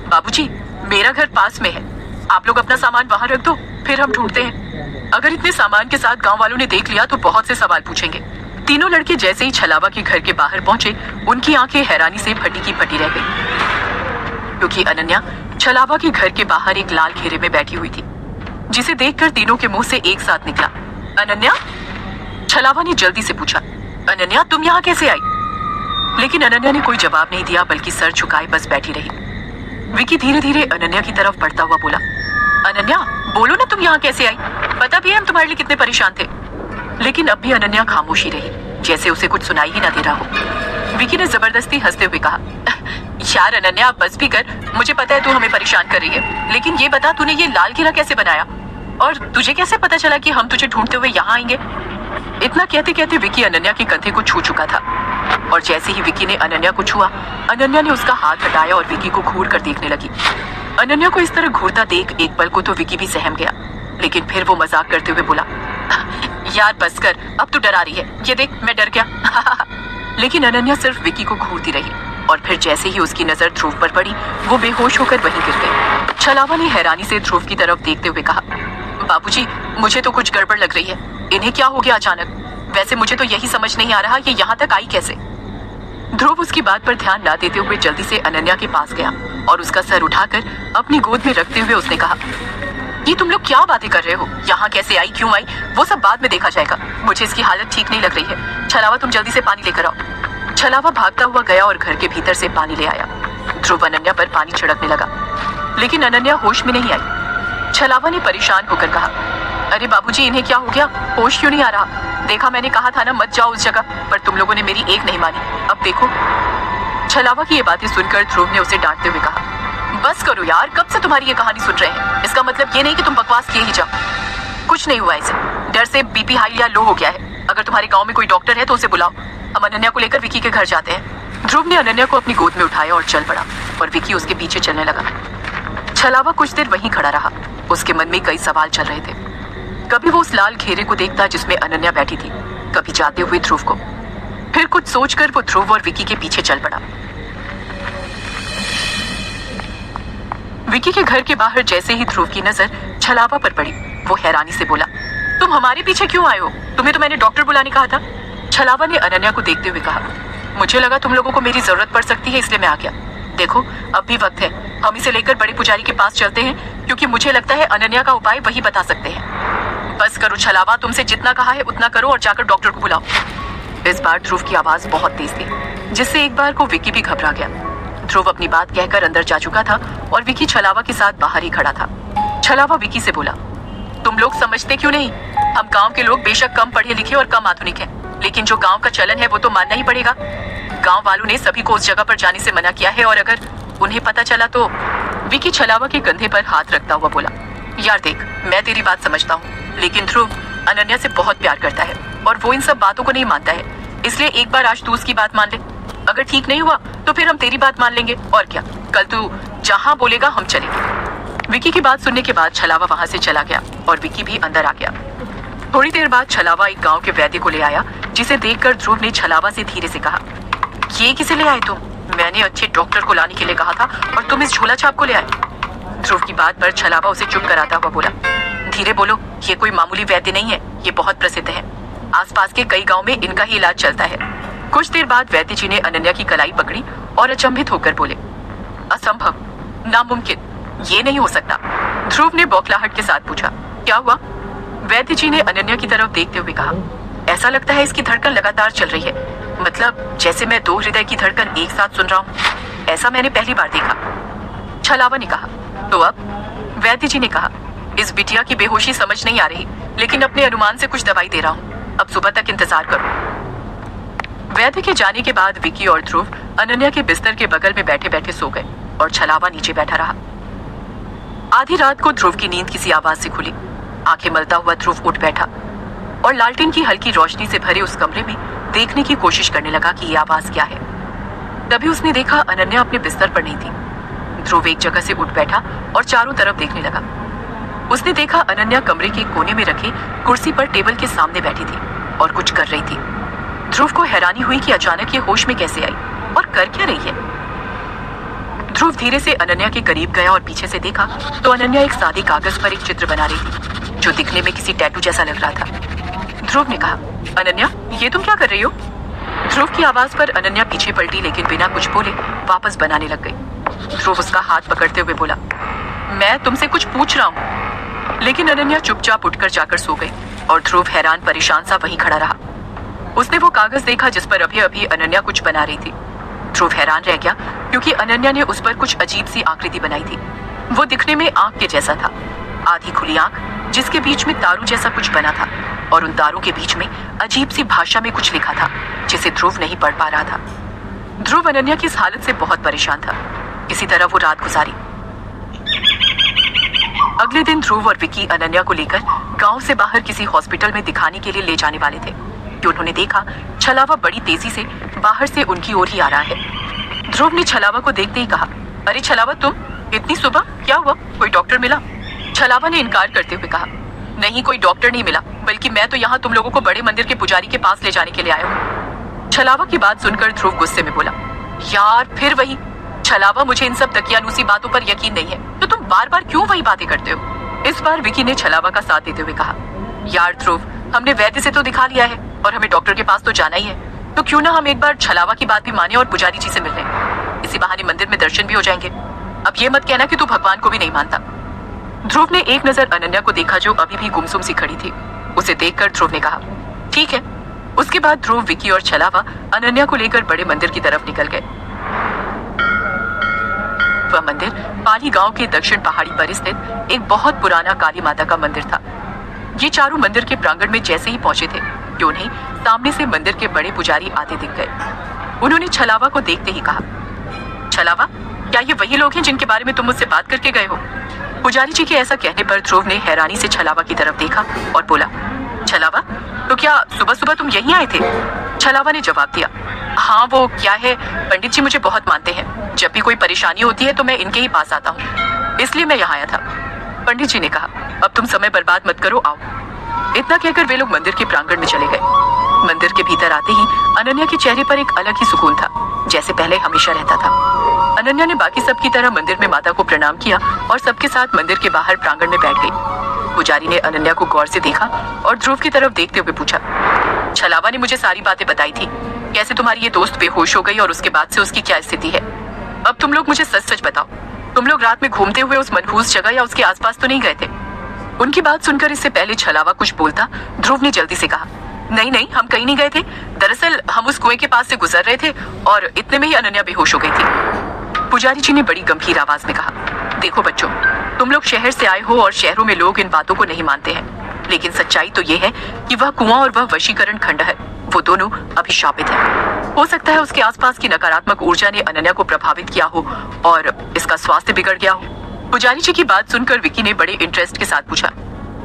बाबूजी, मेरा घर पास में है, आप लोग अपना सामान वहाँ रख दो, फिर हम ढूंढते हैं। अगर इतने सामान के साथ गांव वालों ने देख लिया तो बहुत से सवाल पूछेंगे। तीनों लड़के जैसे ही छलावा के घर के बाहर पहुंचे, उनकी आंखें हैरानी से फटी की फटी रह गई, क्योंकि अनन्या छलावा के घर के बाहर एक लाल घेरे में बैठी हुई थी, जिसे देखकर तीनों के मुंह से एक साथ निकला, अनन्या। छलावा ने जल्दी से पूछा, अनन्या तुम यहाँ कैसे आई? लेकिन अनन्या ने कोई जवाब नहीं दिया, बल्कि सर झुकाए बस बैठी रही। विकी धीरे धीरे अनन्या की तरफ बढ़ता हुआ बोला, अनन्या बोलो ना, तुम यहाँ कैसे आई? पता भी है हम तुम्हारे लिए कितने परेशान थे। लेकिन अब भी अनन्या खामोशी रही, जैसे उसे कुछ सुनाई ही ना दे रहा हो। विकी ने जबरदस्ती हंसते हुए कहा, यार अनन्या बस भी कर, मुझे पता है तू हमें परेशान कर रही है, लेकिन ये बता तूने ये लाल घेरा कैसे बनाया, और तुझे कैसे पता चला कि हम तुझे ढूंढते हुए यहाँ आएंगे? इतना कहते कहते विकी अनन्या के कंधे को छू चुका था, और जैसे ही विकी ने अनन्या को छुआ, अनन्या ने उसका हाथ हटाया और विकी को घूर कर देखने लगी। अनन्या को इस तरह घूरता देख एक पल को तो विकी भी सहम गया, लेकिन फिर वो मजाक करते हुए बोला, यार बस कर, अब तू डरा रही है, ये देख मैं डर गया। लेकिन अनन्या सिर्फ विकी को घूरती रही, और फिर जैसे ही उसकी नजर ध्रुव पर पड़ी, वो बेहोश होकर वहीं गिर गई। छलावा ने हैरानी से ध्रुव की तरफ देखते हुए कहा, बाबूजी मुझे तो कुछ गड़बड़ लग रही है, इन्हें क्या हो गया अचानक? वैसे मुझे तो यही समझ नहीं आ रहा ये यहाँ तक आई कैसे? ध्रुव उसकी बात पर ध्यान ना देते हुए जल्दी से अनन्या के पास गया और उसका सर उठाकर अपनी गोद में रखते हुए उसने कहा, ये तुम लोग क्या बातें कर रहे हो? यहाँ कैसे आई, क्यों आई, वो सब बाद में देखा जाएगा, मुझे इसकी हालत ठीक नहीं लग रही है। छलावा तुम जल्दी से पानी लेकर आओ। छलावा भागता हुआ गया और घर के भीतर से पानी ले आया। ध्रुव अनन्या पर पानी छिड़कने लगा, लेकिन अनन्या होश में नहीं आई। छलावा ने परेशान होकर कहा, अरे बाबूजी इन्हें क्या हो गया, होश क्यों नहीं आ रहा? देखा मैंने कहा था ना मत जाओ उस जगह, पर तुम लोगों ने मेरी एक नहीं मानी, अब देखो। छलावा की ये बातें सुनकर ध्रुव ने उसे डांटते हुए कहा, बस करो यार, कब से तुम्हारी ये कहानी सुन रहे हैं, इसका मतलब ये नहीं कि तुम बकवास किए ही जाओ। कुछ नहीं हुआ इसे, डर से बीपी हाई या लो हो गया है। अगर तुम्हारे गांव में कोई डॉक्टर है तो उसे बुलाओ, हम अनन्या को लेकर विकी के घर जाते हैं। ध्रुव ने अनन्या को अपनी गोद में उठाया और चल पड़ा, और विकी उसके पीछे चलने लगा। छलावा कुछ देर वहीं खड़ा रहा, उसके मन में कई सवाल चल रहे थे। कभी वो उस लाल घेरे को देखता जिसमें अनन्या बैठी थी, कभी जाते हुए ध्रुव को। फिर कुछ सोचकर वो ध्रुव और विकी के पीछे चल पड़ा। विकी के घर के बाहर जैसे ही ध्रुव की नजर छलावा पर पड़ी, वो हैरानी से बोला, तुम हमारे पीछे क्यों आए हो? तुम्हें तो मैंने डॉक्टर बुलाने कहा था। छलावा ने अनन्या को देखते हुए कहा, मुझे लगा तुम लोगों को मेरी जरूरत पड़ सकती है, इसलिए मैं आ गया। देखो अब भी वक्त है, हम इसे लेकर बड़े पुजारी के पास चलते हैं, क्योंकि मुझे लगता है अनन्या का उपाय वही बता सकते हैं। बस करो छलावा, तुमसे जितना कहा है उतना करो और जाकर डॉक्टर को बुलाओ। इस बार ध्रुव की आवाज बहुत तेज थी, जिससे एक बार को विकी भी घबरा गया। ध्रुव अपनी बात कहकर अंदर जा चुका था और विकी छलावा के साथ बाहर ही खड़ा था। छलावा विकी से बोला, तुम लोग समझते क्यों नहीं? हम गांव के लोग बेशक कम पढ़े लिखे और कम आधुनिक हैं, लेकिन जो गांव का चलन है वो तो मानना ही पड़ेगा। गांव वालों ने सभी को उस जगह पर जाने से मना किया है, और अगर उन्हें पता चला तो। विकी छलावा के कंधे पर हाथ रखता हुआ बोला, यार देख, मैं तेरी बात समझता हूँ, लेकिन ध्रुव अनन्या से बहुत प्यार करता है और वो इन सब बातों को नहीं मानता है, इसलिए एक बार आज तू उसकी बात मान ले। अगर ठीक नहीं हुआ तो फिर हम तेरी बात मान लेंगे, और क्या, कल तू जहाँ बोलेगा हम चलेंगे। विकी की बात सुनने के बाद छलावा वहां से चला गया और विकी भी अंदर आ गया। थोड़ी देर बाद छलावा एक गांव के वैद्य को ले आया, जिसे देखकर ध्रुव ने छलावा से धीरे से कहा, ये किसे ले आए तुम? मैंने अच्छे डॉक्टर को लाने के लिए कहा था और तुम इस झोला छाप को ले आए। ध्रुव की बात पर छलावा उसे चुप कराता हुआ बोला, धीरे बोलो, ये कोई मामूली वैद्य नहीं है, ये बहुत प्रसिद्ध है, आसपास के कई गाँव में इनका ही इलाज चलता है। कुछ देर बाद वैद्य जी ने अनन्या की कलाई पकड़ी और अचंभित होकर बोले, असंभव, नामुमकिन, ये नहीं हो सकता। ध्रुव ने बौखलाहट के साथ पूछा, क्या हुआ? वैद्य जी ने अनन्या की तरफ देखते हुए कहा, ऐसा लगता है इसकी धड़कन लगातार चल रही है, मतलब जैसे मैं दो हृदय की धड़कन एक साथ सुन रहा हूँ, ऐसा मैंने पहली बार देखा। छलावा ने कहा, तो अब? वैद्य जी ने कहा, इस बिटिया की बेहोशी समझ नहीं आ रही, लेकिन अपने अनुमान से कुछ दवाई दे रहा हूँ, अब सुबह तक इंतजार करो। वैद्य के जाने के बाद विकी और ध्रुव अनन्या के बिस्तर के बगल में बैठे बैठे सो गए और छलावा नीचे बैठा रहा। आधी रात को ध्रुव की नींद किसी आवाज से खुली। आंखें मलता हुआ ध्रुव उठ बैठा और लालटेन की हल्की रोशनी से भरे उस कमरे में देखने की कोशिश करने लगा कि ये आवाज क्या है। तभी उसने देखा अनन्या अपने बिस्तर पर नहीं थी। ध्रुव एक जगह से उठ बैठा और चारों तरफ देखने लगा। उसने देखा अनन्या कमरे के कोने में रखी कुर्सी पर टेबल के सामने बैठी थी और कुछ कर रही थी। ध्रुव को हैरानी हुई कि अचानक ये होश में कैसे आई और कर क्या रही है। ध्रुव धीरे से अनन्या के करीब गया और पीछे से देखा तो अनन्या एक सादे कागज पर एक चित्र बना रही थी जो दिखने में किसी टैटू जैसा लग रहा था। ध्रुव ने कहा, अनन्या ये तुम क्या कर रही हो? ध्रुव की आवाज पर अनन्या पीछे पलटी लेकिन बिना कुछ बोले वापस बनाने लग गई। ध्रुव उसका हाथ पकड़ते हुए बोला, मैं तुमसे कुछ पूछ रहा हूँ। लेकिन अनन्या चुपचाप उठकर जाकर सो गई और ध्रुव हैरान परेशान सा वहीं खड़ा रहा। उसने वो कागज देखा जिस पर अभी अभी अनन्या कुछ बना रही थी। ध्रुव हैरान रह गया क्योंकि अनन्या ने उस पर कुछ अजीब सी आकृति बनाई थी। वो दिखने में आंख के जैसा था, आधी खुली आंख जिसके बीच में तारों जैसा कुछ बना था और उन तारों के बीच में अजीब सी भाषा में कुछ लिखा था जिसे ध्रुव नहीं पढ़ पा रहा था। ध्रुव अनन्या की इस हालत से बहुत परेशान था। इसी तरह वो रात गुजारी। अगले दिन ध्रुव और विकी अनन्या को लेकर गांव से बाहर किसी हॉस्पिटल में दिखाने के लिए ले जाने वाले थे कि उन्होंने देखा छलावा बड़ी तेजी से बाहर से उनकी ओर ही आ रहा है। ध्रुव ने छलावा को देखते ही कहा, अरे छलावा तुम इतनी सुबह, क्या हुआ, कोई डॉक्टर मिला? छलावा ने इनकार करते हुए कहा, नहीं कोई डॉक्टर नहीं मिला, बल्कि मैं तो यहाँ तुम लोगों को बड़े मंदिर के पुजारी के पास ले जाने के लिए आया हूँ। छलावा की बात सुनकर ध्रुव गुस्से में बोला, यार फिर वही। छलावा मुझे इन सब दकियानूसी बातों पर यकीन नहीं है, तो तुम बार बार क्यों वही बातें करते हो? इस बार विकी ने छलावा का साथ देते हुए कहा, यार ध्रुव हमने वैद्य से तो दिखा लिया है और हमें डॉक्टर के पास तो जाना ही है, तो क्यों ना हम एक बार छलावा की बात भी माने और पुजारी जी से मिल लें। इसी बहाने मंदिर में दर्शन भी हो जाएंगे। अब ये मत कहना कि तू भगवान को भी नहीं मानता। ध्रुव ने एक नजर अनन्या को देखा जो अभी भी गुमसुम सी खड़ी थी। उसे देखकर ध्रुव ने कहा, ठीक है। उसके बाद ध्रुव, विकी और छलावा अनन्या को लेकर बड़े मंदिर की तरफ निकल गए। वह मंदिर पाली गांव के दक्षिण पहाड़ी पर स्थित एक बहुत पुराना काली माता का मंदिर था। ये चारों मंदिर के प्रांगण में जैसे ही पहुंचे थे कि उन्हें सामने से मंदिर के बड़े पुजारी आते दिख गए। उन्होंने छलावा को देखते ही कहा, छलावा क्या ये वही लोग हैं जिनके बारे में तुम मुझसे बात करके गए हो? पुजारी जी के ऐसा कहने पर ध्रुव ने हैरानी से छलावा की तरफ देखा और बोला, छलावा तो क्या सुबह सुबह तुम यहीं आए थे? छलावा ने जवाब दिया, हाँ वो क्या है, पंडित जी मुझे बहुत मानते हैं, जब भी कोई परेशानी होती है तो मैं इनके ही पास आता हूँ, इसलिए मैं यहाँ आया था। पंडित जी ने कहा, अब तुम समय बर्बाद मत करो, आओ। इतना कहकर वे लोग मंदिर के प्रांगण में चले गए। मंदिर के भीतर आते ही अनन्या के चेहरे पर एक अलग ही सुकून था, जैसे पहले हमेशा रहता था। अनन्या ने बाकी सबकी तरह मंदिर में माता को प्रणाम किया और सबके साथ मंदिर के बाहर प्रांगण में बैठ गई। पुजारी ने अनन्या को गौर से देखा और ध्रुव की तरफ देखते हुए पूछा, छलावा ने मुझे सारी बातें बताई थी, कैसे तुम्हारी ये दोस्त बेहोश हो गई और उसके बाद से उसकी क्या स्थिति है। अब तुम लोग मुझे सच सच बताओ, तुम लोग रात में घूमते हुए उस मनहूस जगह या उसके आसपास तो नहीं गए थे? उनकी बात सुनकर इससे पहले छलावा कुछ बोलता, ध्रुव ने जल्दी से कहा, नहीं नहीं, हम कहीं नहीं गए थे। दरअसल हम उस कुएं के पास से गुजर रहे थे और इतने में ही अनन्या बेहोश हो गई थी। पुजारी जी ने बड़ी गंभीर आवाज में कहा, देखो बच्चों, तुम लोग शहर से आए हो और शहरों में लोग इन बातों को नहीं मानते हैं, लेकिन सच्चाई तो ये है कि वह कुआं और वह वशीकरण खंड है, वो दोनों अभिशापित है। हो सकता है उसके आसपास की नकारात्मक ऊर्जा ने अनन्या को प्रभावित किया हो और इसका स्वास्थ्य बिगड़ गया हो। पुजारी जी की बात सुनकर विकी ने बड़े इंटरेस्ट के साथ पूछा,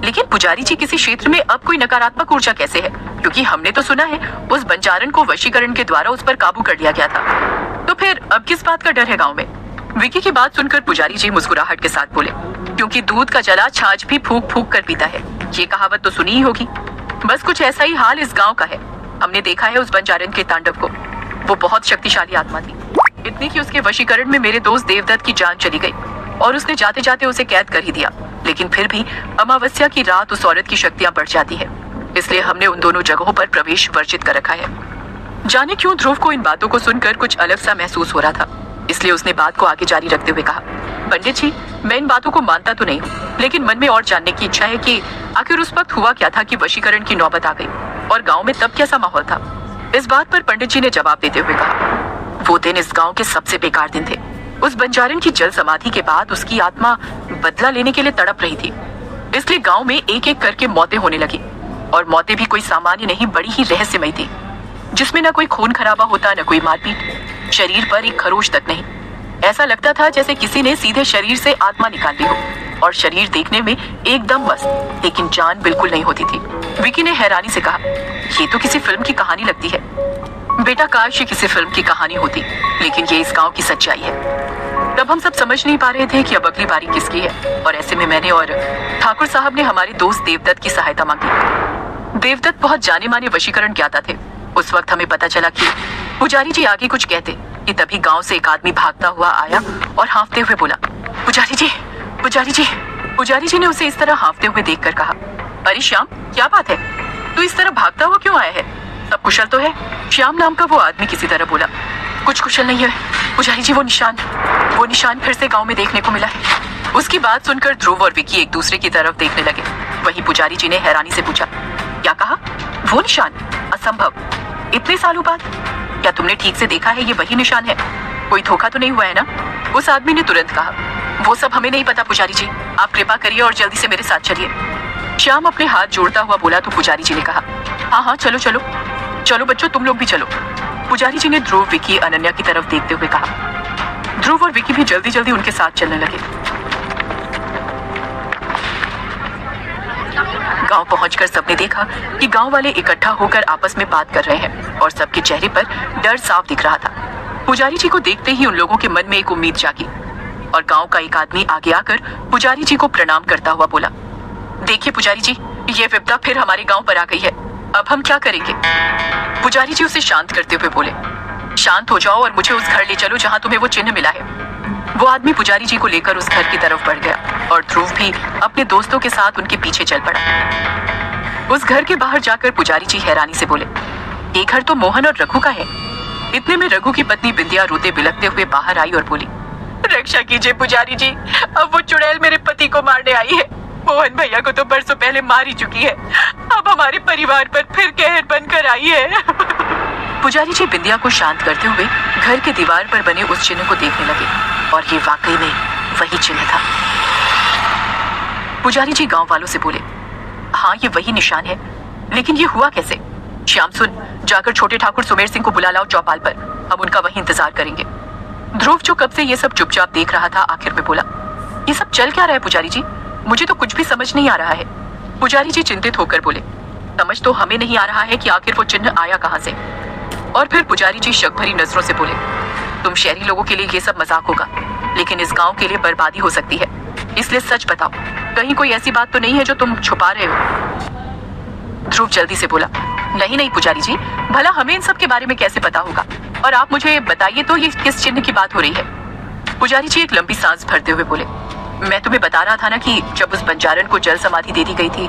लेकिन पुजारी जी किसी क्षेत्र में अब कोई नकारात्मक ऊर्जा कैसे है? क्योंकि हमने तो सुना है उस बंजारन को वशीकरण के द्वारा उस पर काबू कर लिया गया था, तो फिर अब किस बात का डर है गांव में? विकी की बात सुनकर पुजारी जी मुस्कुराहट के साथ बोले, क्योंकि दूध का जला छाछ भी फूंक फूंक कर पीता है, ये कहावत तो सुनी ही होगी। बस कुछ ऐसा ही हाल इस गाँव का है। हमने देखा है उस बंजारन के तांडव को। वो बहुत शक्तिशाली आत्मा थी, इतनी कि उसके वशीकरण में मेरे दोस्त देवदत्त की जान चली गई और उसने जाते जाते उसे कैद कर ही दिया। लेकिन फिर भी अमावस्या की रात उस औरत की शक्तियां बढ़ जाती है, इसलिए हमने उन दोनों जगहों पर प्रवेश वर्जित कर रखा है। जाने क्यों ध्रुव को इन बातों को सुनकर कुछ अलग सा महसूस हो रहा था, इसलिए उसने बात को आगे जारी रखते हुए कहा, पंडित जी मैं इन बातों को मानता तो नहीं हूँ, लेकिन मन में और जानने की इच्छा है कि आखिर उस वक्त हुआ क्या था कि वशीकरण की नौबत आ गई और गाँव में तब कैसा माहौल था। इस बात पर पंडित जी ने जवाब देते हुए कहा, वो दिन इस गाँव के सबसे बेकार दिन थे। उस बंजारन की जल समाधि के बाद उसकी आत्मा बदला लेने के लिए तड़प रही थी, इसलिए गांव में एक एक करके मौतें होने लगी। और मौतें भी कोई सामान्य नहीं, बड़ी ही रहस्यमयी थी, जिसमें न कोई खून खराबा होता, न कोई मारपीट, शरीर पर एक खरोच तक नहीं। ऐसा लगता था जैसे किसी ने सीधे शरीर से आत्मा निकाल ली हो और शरीर देखने में एकदम मस्त, लेकिन जान बिल्कुल नहीं होती थी। विकी ने हैरानी से कहा, ये तो किसी फिल्म की कहानी लगती है। बेटा काश ये किसी फिल्म की कहानी होती, लेकिन ये इस गांव की सच्चाई है। तब हम सब समझ नहीं पा रहे थे कि अब अगली बारी किसकी है, और ऐसे में मैंने और ठाकुर साहब ने हमारे दोस्त देवदत्त की सहायता मांगी। देवदत्त बहुत जाने माने वशीकरण ज्ञाता थे। उस वक्त हमें पता चला कि पुजारी जी आगे कुछ कहते कि तभी गांव से एक आदमी भागता हुआ आया और हाँफते हुए बोला, पुजारी जी, पुजारी जी। पुजारी जी ने उसे इस तरह हाँफते हुए देखकर कहा, अरे श्याम, क्या बात है, तू इस तरह भागता हुआ क्यों आया है? सब कुशल तो है? श्याम नाम का वो आदमी किसी तरह बोला, कुछ कुशल नहीं है पुजारी जी, वो निशान फिर से गांव में देखने को मिला है। उसकी बात सुनकर ध्रुव और विकी एक दूसरे की तरफ देखने लगे। वहीं पुजारी जी ने हैरानी से पूछा, क्या कहा? वो निशान? असंभव, इतने सालों बाद? क्या तुमने ठीक से देखा है ये वही निशान है? कोई धोखा तो नहीं हुआ है ना? उस आदमी ने तुरंत कहा, वो सब हमें नहीं पता पुजारी जी, आप कृपा करिए और जल्दी से मेरे साथ चलिए। श्याम अपने हाथ जोड़ता हुआ बोला तो पुजारी जी ने कहा, हाँ चलो चलो चलो बच्चों, तुम लोग भी चलो। पुजारी जी ने ध्रुव, विकी, अनन्या की तरफ देखते हुए कहा। ध्रुव और विकी भी जल्दी जल्दी उनके साथ चलने लगे। गांव पहुंचकर सबने देखा कि गांव वाले इकट्ठा होकर आपस में बात कर रहे हैं और सबके चेहरे पर डर साफ दिख रहा था। पुजारी जी को देखते ही उन लोगों के मन में एक उम्मीद जागी और गांव का एक आदमी आगे आकर पुजारी जी को प्रणाम करता हुआ बोला, देखिए पुजारी जी, ये विपदा फिर हमारे गांव पर आ गई है, अब हम क्या करेंगे? पुजारी जी उसे शांत करते हुए बोले, शांत हो जाओ और मुझे उस घर ले चलो जहां तुम्हें वो चिन्ह मिला है। वो आदमी पुजारी जी को लेकर उस घर की तरफ बढ़ गया और ध्रुव भी अपने दोस्तों के साथ उनके पीछे चल पड़ा। उस घर के बाहर जाकर पुजारी जी हैरानी से बोले, ये घर तो मोहन और रघु का है। इतने में रघु की पत्नी बिंदिया रोते बिलखते हुए बाहर आई और बोली, रक्षा कीजिए पुजारी जी, अब वो चुड़ैल मेरे पति को मारने आई है। मोहन भैया को तो बरसों पहले मार ही चुकी है, अब हमारे परिवार पर फिर कहर बनकर आई है। पुजारी जी बिंदिया को शांत करते हुए घर के दीवार पर बने उस चिन्ह को देखने लगे और ये वाकई में वही चिन्ह था। पुजारी जी गांव वालों से बोले, हाँ ये वही निशान है, लेकिन ये हुआ कैसे? श्याम सुन, जाकर छोटे ठाकुर सुमेर सिंह को बुला लाओ चौपाल पर, हम उनका वहीं इंतजार करेंगे। ध्रुव जो कब से ये सब चुपचाप देख रहा था आखिर में बोला, ये सब चल क्या रहा है पुजारी जी? मुझे तो कुछ भी समझ नहीं आ रहा है। पुजारी जी चिंतित होकर बोले, समझ तो हमें नहीं आ रहा है कि आखिर वो चिन्ह आया कहां से। और फिर पुजारी जी शक भरी नजरों से बोले, तुम शहरी लोगों के लिए ये सब मजाक होगा, लेकिन इस गांव के लिए बर्बादी हो सकती है, इसलिए सच बताओ, कहीं कोई ऐसी बात तो नहीं है जो तुम छुपा रहे हो? ध्रुव जल्दी से बोला, नहीं पुजारी जी, भला हमें इन सब के बारे में कैसे पता होगा, और आप मुझे बताइए तो ये किस चिन्ह की बात हो रही है? पुजारी जी एक लंबी सांस भरते हुए बोले, मैं तुम्हें बता रहा था ना कि जब उस बंजारन को जल समाधि दे दी गई थी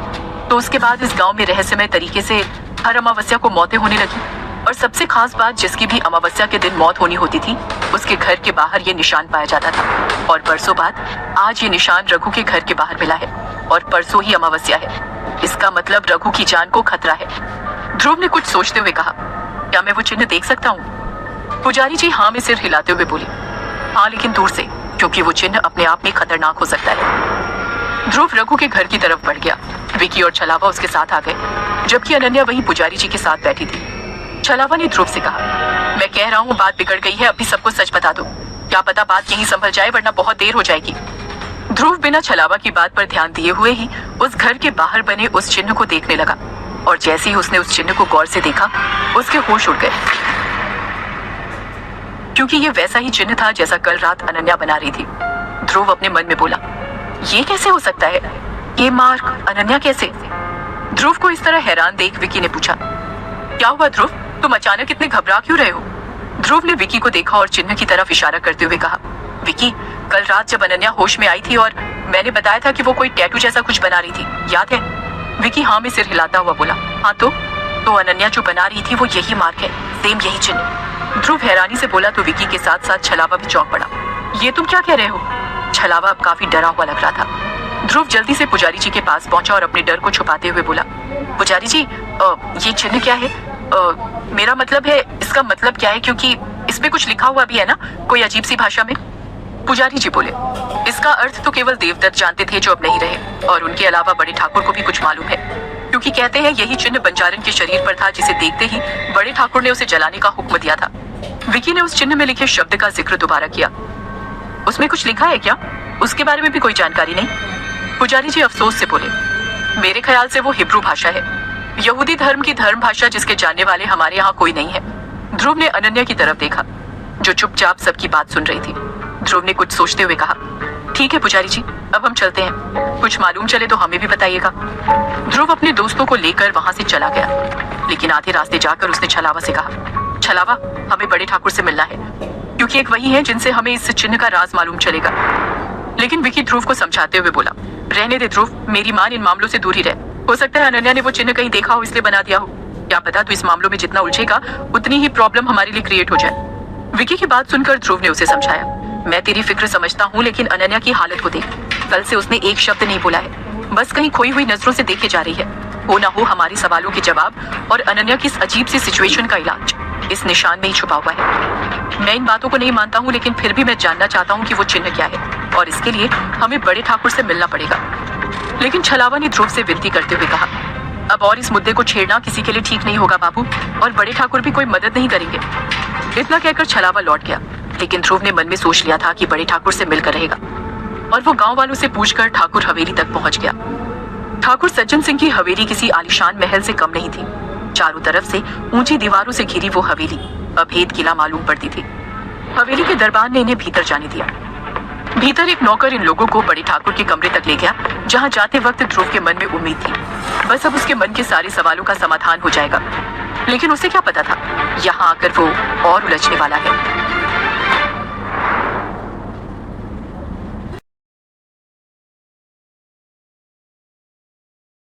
तो उसके बाद इस गांव में रहस्यमय तरीके से हर अमावस्या को मौतें होने लगी, और सबसे खास बात, जिसकी भी अमावस्या के दिन मौत होनी होती थी उसके घर के बाहर ये निशान पाया जाता था। और बरसों बाद आज ये निशान रघु के घर के बाहर मिला है और परसों ही अमावस्या है। इसका मतलब रघु की जान को खतरा है। ध्रुव ने कुछ सोचते हुए कहा, क्या मैं वो चिन्ह देख सकता हूँ? पुजारी जी हाँ में सिर हिलाते हुए बोले, हाँ लेकिन दूर से, क्योंकि वो चिन्ह अपने आप में खतरनाक हो सकता है। ध्रुव रघु के घर की तरफ बढ़ गया। विकी और छलावा उसके साथ आ गए, जबकि अनन्या वहीं पुजारी जी के साथ बैठी थी। छलावा ने ध्रुव से कहा, मैं कह रहा हूँ बात बिगड़ गई है, अभी सबको सच बता दो, क्या पता बात यहीं संभल जाए वरना बहुत देर हो जाएगी। ध्रुव बिना छलावा की बात पर ध्यान दिए हुए ही उस घर के बाहर बने उस चिन्ह को देखने लगा, और जैसे ही उसने उस चिन्ह को गौर से देखा उसके होश उड़ गए, क्योंकि ये वैसा ही चिन्ह था जैसा कल रात अनन्या बना रही थी। ध्रुव अपने मन में बोला, ये कैसे हो सकता है? ये मार्क अनन्या कैसे? ध्रुव को इस तरह हैरान देख विकी ने पूछा, क्या हुआ ध्रुव, तुम अचानक इतने घबरा क्यों रहे हो? ध्रुव ने विकी को देखा और चिन्ह की तरफ इशारा करते हुए कहा, विकी, कल रात जब अनन्या होश में आई थी और मैंने बताया था कि वो कोई टैटू जैसा कुछ बना रही थी, याद है? विकी हाँ में सिर हिलाता हुआ बोला, हाँ तो अनन्या जो बना रही थी वो यही मार्क है, सेम यही चिन्ह। ध्रुव हैरानी से बोला तो विकी के साथ साथ छलावा भी चौंक पड़ा। ये तुम क्या कह रहे हो? छलावा अब काफी डरा हुआ लग रहा था। ध्रुव जल्दी से पुजारी जी के पास पहुंचा और अपने डर को छुपाते हुए बोला, पुजारी जी, ये चिन्ह क्या है? मेरा मतलब है, इसका मतलब क्या है, क्योंकि इसमें कुछ लिखा हुआ भी है ना, कोई अजीब सी भाषा में। पुजारी जी बोले, इसका अर्थ तो केवल देवदत्त जानते थे जो अब नहीं रहे, और उनके अलावा बड़े ठाकुर को भी कुछ मालूम है, क्योंकि कहते हैं यही चिन्ह बंजारन के शरीर पर था, जिसे देखते ही बड़े ठाकुर ने उसे जलाने का हुक्म दिया था। विकी ने उस चिन्ह में लिखे शब्द का जिक्र दोबारा किया। उसमें कुछ लिखा है क्या? उसके बारे में भी कोई जानकारी नहीं? पुजारी जी अफसोस से बोले, मेरे ख्याल से वो हिब्रू भाषा है, यहूदी धर्म की धर्म भाषा, जिसके जानने वाले हमारे यहाँ कोई नहीं है। ध्रुव ने अनन्या की तरफ देखा, जो चुपचाप सबकी बात सुन रही थी। ध्रुव ने कुछ सोचते हुए कहा, ठीक है पुजारी जी, अब हम चलते हैं, कुछ मालूम चले तो हमें भी बताइएगा। ध्रुव अपने दोस्तों को लेकर वहां से चला गया, लेकिन आधे रास्ते जाकर उसने छलावा से कहा, छलावा, हमें बड़े ठाकुर से मिलना है। केक वही हैं जिनसे हमें इस चिन्ह का राज मालूम चलेगा। लेकिन विकी ध्रुव को समझाते हुए बोला, रहने दे ध्रुव, मेरी मां इन मामलों से दूर ही रहे। हो सकता है अनन्या ने वो चिन्ह कहीं देखा हो इसलिए बना दिया हो। क्या पता तू इस मामलों में जितना उलझेगा उतनी ही प्रॉब्लम हमारे लिए क्रिएट हो जाए। विकी की बात सुनकर ध्रुव ने उसे समझाया, मैं तेरी फिक्र समझता हूँ, लेकिन अनन्या की हालत को देख। कल से उसने एक शब्द नहीं बोला है, बस कहीं खोई हुई नजरों से देखे जा रही है। हो ना हो हमारे सवालों के जवाब और अनन्या की इस अजीब सी सिचुएशन का इलाज इस निशान में ही छुपा हुआ है। मैं इन बातों को नहीं मानता हूँ, लेकिन फिर भी मैं जानना चाहता हूँ कि वो चिन्ह क्या है, और इसके लिए हमें बड़े ठाकुर से मिलना पड़ेगा। लेकिन छलावा ने ध्रुव से विनती करते हुए कहा, अब और इस मुद्दे को छेड़ना किसी के लिए ठीक नहीं होगा बाबू, और बड़े ठाकुर भी कोई मदद नहीं करेंगे। इतना कहकर छलावा लौट गया, लेकिन ध्रुव ने मन में सोच लिया था कि बड़े ठाकुर से मिलकर रहेगा, और वो गांव वालों से पूछकर ठाकुर हवेली तक पहुंच गया। ठाकुर सज्जन सिंह की हवेली किसी आलीशान महल से कम नहीं थी। चारों तरफ से ऊंची दीवारों से घिरी वो हवेली अभेद किला मालूम पड़ती थी। हवेली के दरबार ने इन्हें भीतर जाने दिया। भीतर एक नौकर इन लोगों को बड़े ठाकुर के कमरे तक ले गया, जहां जाते वक्त ध्रुव के मन में उम्मीद थी, बस अब उसके मन के सारे सवालों का समाधान हो जाएगा। लेकिन उसे क्या पता था, यहाँ आकर वो और उलझने वाला है।